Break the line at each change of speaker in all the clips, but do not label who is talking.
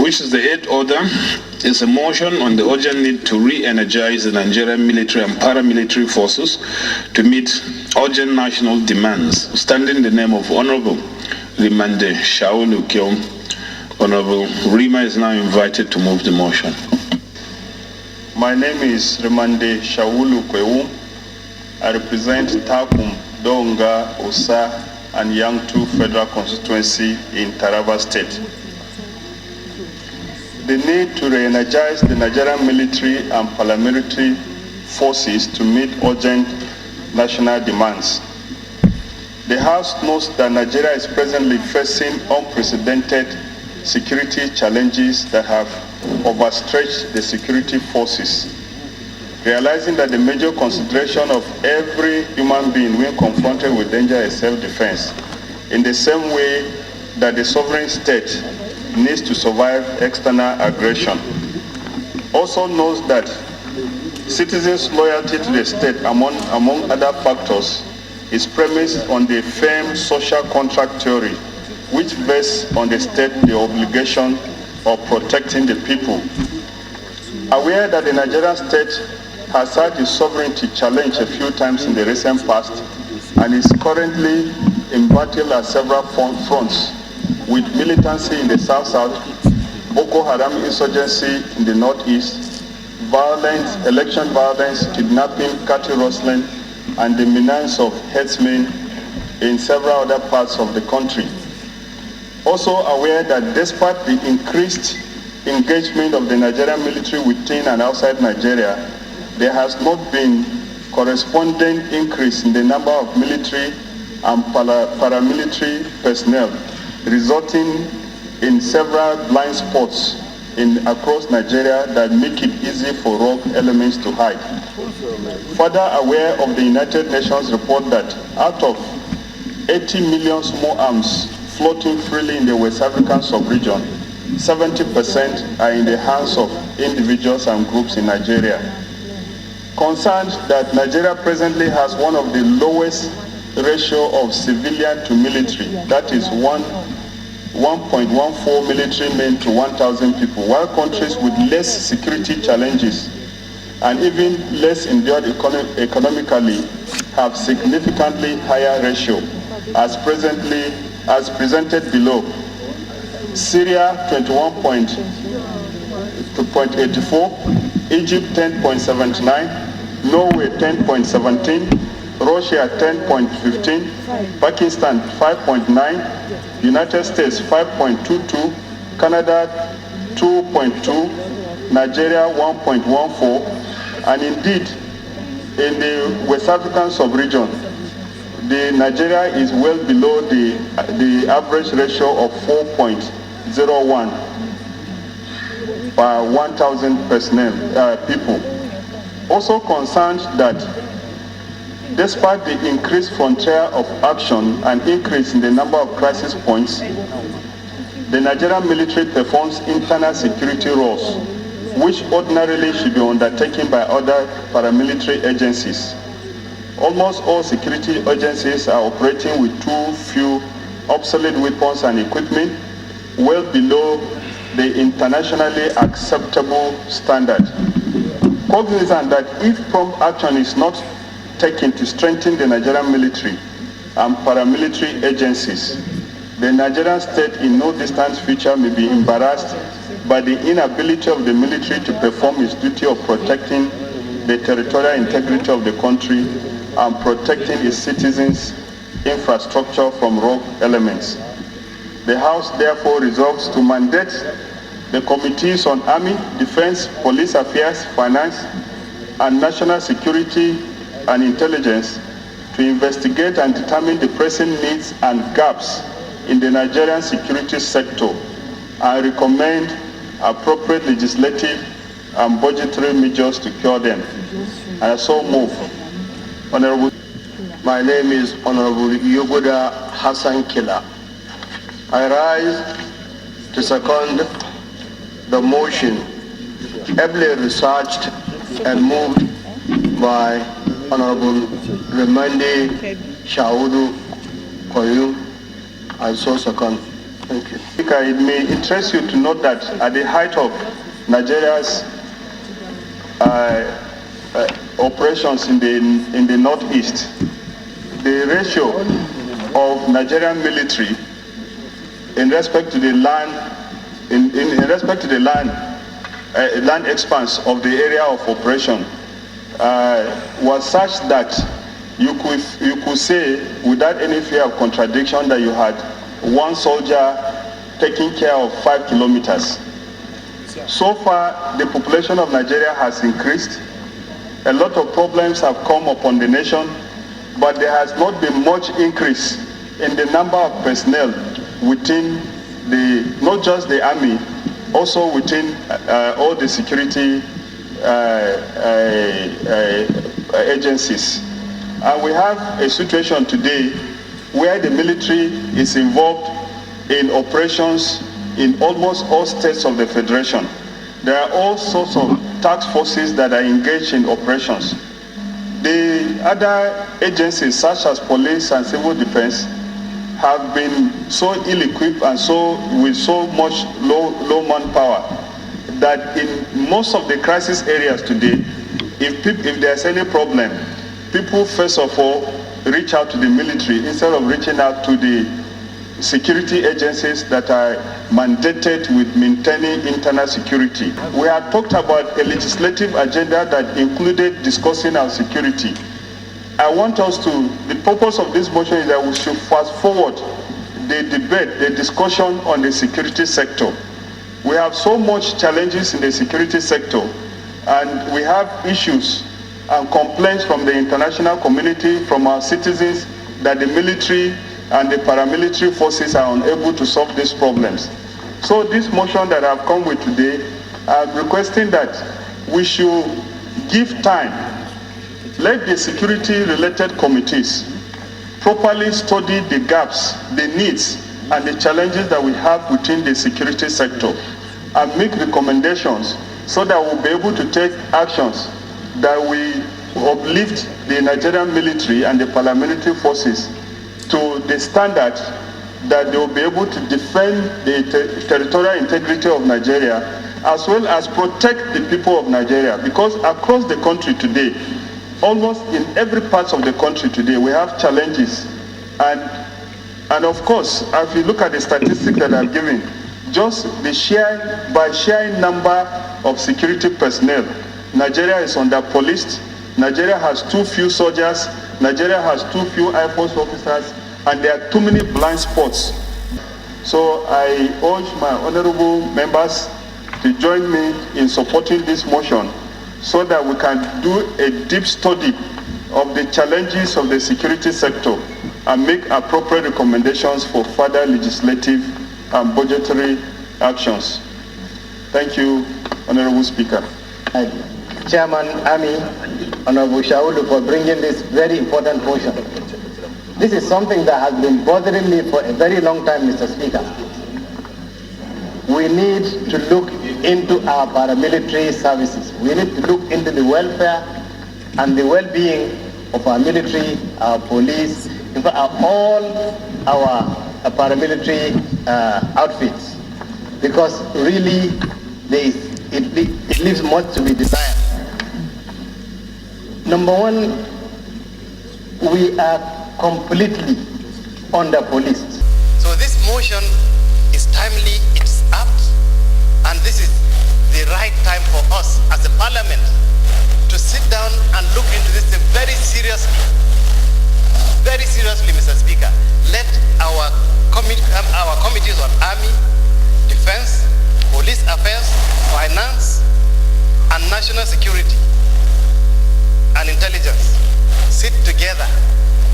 which is the eighth order, is a motion on the urgent need to re-energize the Nigerian military and paramilitary forces to meet urgent national demands, standing in the name of Honorable Rimande Shawulu. Honorable Rima is now invited to move the motion.
My name is Rimande Shawulu. I represent Takum, Donga, Osa, and Yangtu Federal Constituency in Taraba State. The need to re-energize the Nigerian military and paramilitary forces to meet urgent national demands. The House knows that Nigeria is presently facing unprecedented security challenges that have overstretched the security forces. Realizing that the major consideration of every human being when confronted with danger is self-defense, in the same way that the sovereign state needs to survive external aggression. Also knows that citizens' loyalty to the state, among other factors, is premised on the firm social contract theory, which vests on the state the obligation of protecting the people. Aware that the Nigerian state has had its sovereignty challenged a few times in the recent past and is currently in battle at several fronts, with militancy in the south-south, Boko Haram insurgency in the northeast, violence, election violence, kidnapping, cattle rustling, and the menace of herdsmen in several other parts of the country. Also aware that despite the increased engagement of the Nigerian military within and outside Nigeria, there has not been corresponding increase in the number of military and paramilitary personnel, resulting in several blind spots across Nigeria that make it easy for rogue elements to hide. Further aware of the United Nations report that out of 80 million small arms floating freely in the West African sub-region, 70% are in the hands of individuals and groups in Nigeria. Concerned that Nigeria presently has one of the lowest ratio of civilian to military, that is 1.14 military men to 1,000 people, while countries with less security challenges and even less endowed economically have significantly higher ratio, as presented below. Syria 21.84, Egypt 10.79, Norway 10.17, Russia 10.15, Pakistan 5.9, United States 5.22, Canada 2.2, Nigeria 1.14, and indeed in the West African sub-region, the Nigeria is well below the average ratio of 4.01 per 1,000 personnel people. Also concerned that despite the increased frontier of action and increase in the number of crisis points, the Nigerian military performs internal security roles, which ordinarily should be undertaken by other paramilitary agencies. Almost all security agencies are operating with too few obsolete weapons and equipment, well below the internationally acceptable standard. Cognizant that if prompt action is not taken to strengthen the Nigerian military and paramilitary agencies, the Nigerian state in no distant future may be embarrassed by the inability of the military to perform its duty of protecting the territorial integrity of the country and protecting its citizens' infrastructure from rogue elements. The House therefore resolves to mandate the Committees on Army, Defense, Police Affairs, Finance, and National Security and Intelligence to investigate and determine the pressing needs and gaps in the Nigerian security sector and recommend appropriate legislative and budgetary measures to cure them. I so move. Honorable.
My name is Honorable Yogoda Hassan Kila. I rise to second the motion ably researched and moved by Honorable Rimande Shawulu, I so second. Thank you.
It may interest you to note that at the height of Nigeria's operations in the northeast, the ratio of Nigerian military in respect to the land land expanse of the area of operation was such that you could say without any fear of contradiction that you had one soldier taking care of 5 kilometers. So far, the population of Nigeria has increased. A lot of problems have come upon the nation, but there has not been much increase in the number of personnel within not just the army, also within all the security agencies. And we have a situation today where the military is involved in operations in almost all states of the Federation. There are all sorts of task forces that are engaged in operations. The other agencies, such as police and civil defense, have been so ill-equipped and with so much low manpower that in most of the crisis areas today, if there's any problem, people first of all reach out to the military instead of reaching out to the security agencies that are mandated with maintaining internal security. We have talked about a legislative agenda that included discussing our security. I want us to, the purpose of this motion is that we should fast forward the debate, the discussion on the security sector. We have so much challenges in the security sector, and we have issues and complaints from the international community, from our citizens, that the military and the paramilitary forces are unable to solve these problems. So this motion that I've come with today, I'm requesting that we should give time. Let the security-related committees properly study the gaps, the needs, and the challenges that we have within the security sector, and make recommendations so that we'll be able to take actions that we uplift the Nigerian military and the paramilitary forces to the standard that they will be able to defend the territorial integrity of Nigeria, as well as protect the people of Nigeria. Because across the country today, almost in every part of the country today, we have challenges. And of course, if you look at the statistics that I've given, just the sheer number of security personnel, Nigeria is under-policed. Nigeria has too few soldiers. Nigeria has too few Air Force officers, and there are too many blind spots. So I urge my honorable members to join me in supporting this motion so that we can do a deep study of the challenges of the security sector and make appropriate recommendations for further legislative and budgetary actions. Thank you, Honorable Speaker.
Chairman Army, Honorable Shawulu, for bringing this very important motion. This is something that has been bothering me for a very long time, Mr. Speaker. We need to look into our paramilitary services. We need to look into the welfare and the well-being of our military, our police, in fact, all our paramilitary outfits, because really it leaves much to be desired. Number one, we are completely under-policed. So this motion is timely, it's apt, and this is the right time for us as a parliament to sit down and look into this thing very seriously, Mr. Speaker. Let our committees on army, defense, police affairs, finance, and national security and intelligence sit together,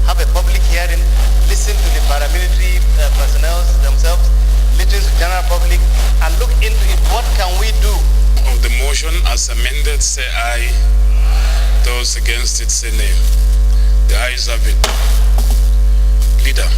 have a public hearing, listen to the paramilitary personnel themselves, listen to the general public, and look into it. What can we do?
Of the motion as amended, say aye. Those against it, say nay. The ayes have it. Leader.